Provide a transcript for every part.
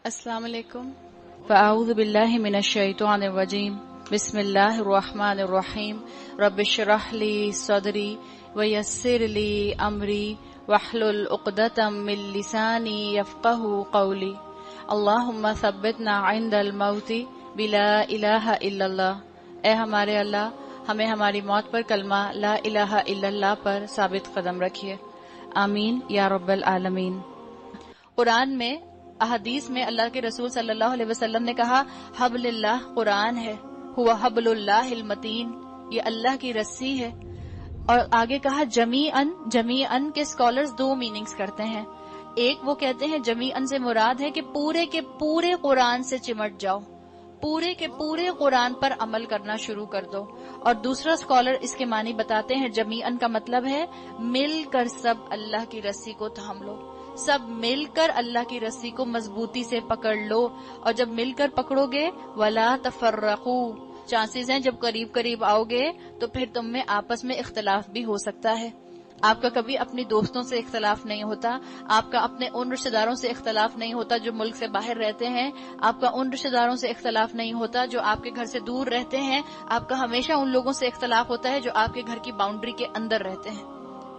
السلام علیکم. فاعوذ باللہ من الشیطان الرجیم. بسم اللہ الرحمن الرحیم. رب اشرح لی صدری ویسر لی امری واحلل عقدۃ من لسانی یفقهوا قولی. اللہم ثبتنا عند الموت بلا الہ الا اللہ. اے ہمارے اللہ، ہمیں ہماری موت پر کلمہ لا الہ الا اللہ پر ثابت قدم رکھیے. آمین یا رب العالمین. قرآن میں احادیث میں اللہ کے رسول صلی اللہ علیہ وسلم نے کہا حبل اللہ قرآن ہے، ہوا حبل اللہ المتین، یہ اللہ کی رسی ہے. اور آگے کہا جمیعاً کے اسکالرز دو میننگز کرتے ہیں. ایک وہ کہتے ہیں جمیعاً سے مراد ہے کہ پورے کے پورے قرآن سے چمٹ جاؤ، پورے کے پورے قرآن پر عمل کرنا شروع کر دو. اور دوسرا اسکالر اس کے معنی بتاتے ہیں جمیعاً کا مطلب ہے مل کر سب اللہ کی رسی کو تھام لو، سب مل کر اللہ کی رسی کو مضبوطی سے پکڑ لو. اور جب مل کر پکڑو گے ولا تفرقوا، چانسز ہیں جب قریب قریب آؤ گے تو پھر تم میں آپس میں اختلاف بھی ہو سکتا ہے. آپ کا کبھی اپنی دوستوں سے اختلاف نہیں ہوتا، آپ کا اپنے ان رشتہ داروں سے اختلاف نہیں ہوتا جو ملک سے باہر رہتے ہیں، آپ کا ان رشتہ داروں سے اختلاف نہیں ہوتا جو آپ کے گھر سے دور رہتے ہیں، آپ کا ہمیشہ ان لوگوں سے اختلاف ہوتا ہے جو آپ کے گھر کی باؤنڈری کے اندر رہتے ہیں.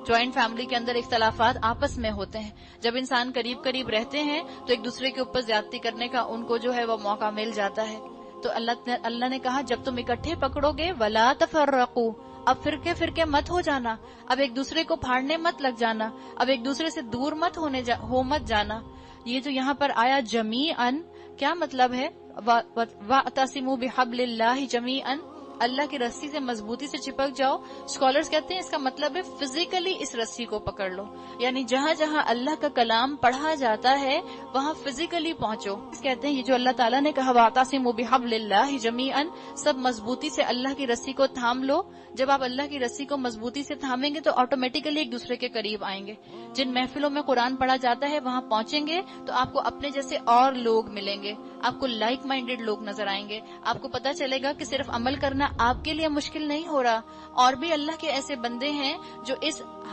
جوائنٹ فیملی کے اندر اختلافات آپس میں ہوتے ہیں. جب انسان قریب قریب رہتے ہیں تو ایک دوسرے کے اوپر زیادتی کرنے کا ان کو جو ہے وہ موقع مل جاتا ہے. تو اللہ نے کہا جب تم اکٹھے پکڑو گے ولا تفرقوا، اب فرقے مت ہو جانا، اب ایک دوسرے کو پھاڑنے مت لگ جانا، اب ایک دوسرے سے دور مت مت جانا. یہ جو یہاں پر آیا جمیعاً کیا مطلب ہے؟ وَاعْتَصِمُوا بِحَبْلِ اللَّهِ جَمِيعًا، اللہ کی رسی سے مضبوطی سے چپک جاؤ. اسکالرز کہتے ہیں اس کا مطلب ہے فزیکلی اس رسی کو پکڑ لو، یعنی جہاں جہاں اللہ کا کلام پڑھا جاتا ہے وہاں فزیکلی پہنچو. کہتے ہیں یہ جو اللہ تعالیٰ نے کہا وَاعْتَصِمُوا بِحَبْلِ اللَّهِ جَمِيعًا، سب مضبوطی سے اللہ کی رسی کو تھام لو. جب آپ اللہ کی رسی کو مضبوطی سے تھامیں گے تو آٹومیٹیکلی ایک دوسرے کے قریب آئیں گے. جن محفلوں میں قرآن پڑھا جاتا ہے وہاں پہنچیں گے تو آپ کو اپنے جیسے اور لوگ ملیں گے، آپ کو لائک مائنڈیڈ لوگ نظر آئیں گے. آپ کو پتہ چلے گا کہ صرف عمل کرنا آپ کے لیے مشکل نہیں ہو رہا، اور بھی اللہ کے ایسے بندے ہیں جو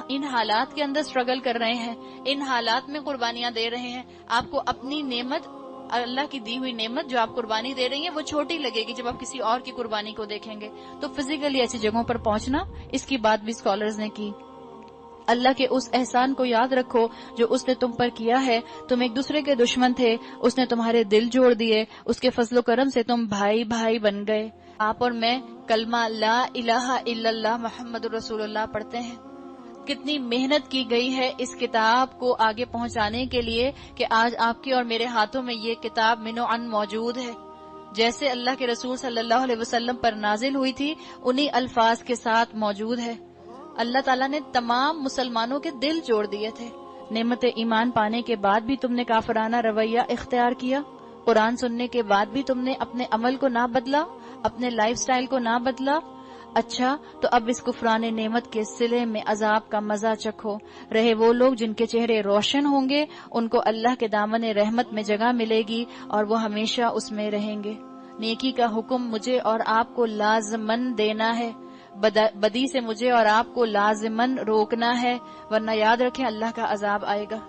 ان حالات کے اندر سٹرگل کر رہے ہیں، ان حالات میں قربانیاں دے رہے ہیں. آپ کو اپنی نعمت، اللہ کی دی ہوئی نعمت جو آپ قربانی دے رہی ہیں وہ چھوٹی لگے گی جب آپ کسی اور کی قربانی کو دیکھیں گے. تو فزیکلی ایسی جگہوں پر پہنچنا، اس کی بات بھی اسکالرز نے کی. اللہ کے اس احسان کو یاد رکھو جو اس نے تم پر کیا ہے. تم ایک دوسرے کے دشمن تھے، اس نے تمہارے دل جوڑ دیے، اس کے فضل و کرم سے تم بھائی بھائی بن گئے. آپ اور میں کلمہ لا الہ الا اللہ محمد رسول اللہ پڑھتے ہیں. کتنی محنت کی گئی ہے اس کتاب کو آگے پہنچانے کے لیے کہ آج آپ کے اور میرے ہاتھوں میں یہ کتاب من و عن موجود ہے. جیسے اللہ کے رسول صلی اللہ علیہ وسلم پر نازل ہوئی تھی انہی الفاظ کے ساتھ موجود ہے. اللہ تعالیٰ نے تمام مسلمانوں کے دل جوڑ دیے تھے. نعمت ایمان پانے کے بعد بھی تم نے کافرانہ رویہ اختیار کیا. قرآن سننے کے بعد بھی تم نے اپنے عمل کو نہ بدلا، اپنے لائف سٹائل کو نہ بدلا. اچھا تو اب اس کفران نعمت کے صلے میں عذاب کا مزہ چکھو. رہے وہ لوگ جن کے چہرے روشن ہوں گے، ان کو اللہ کے دامن رحمت میں جگہ ملے گی اور وہ ہمیشہ اس میں رہیں گے. نیکی کا حکم مجھے اور آپ کو لازمن دینا ہے، بدی سے مجھے اور آپ کو لازمن روکنا ہے، ورنہ یاد رکھیں اللہ کا عذاب آئے گا.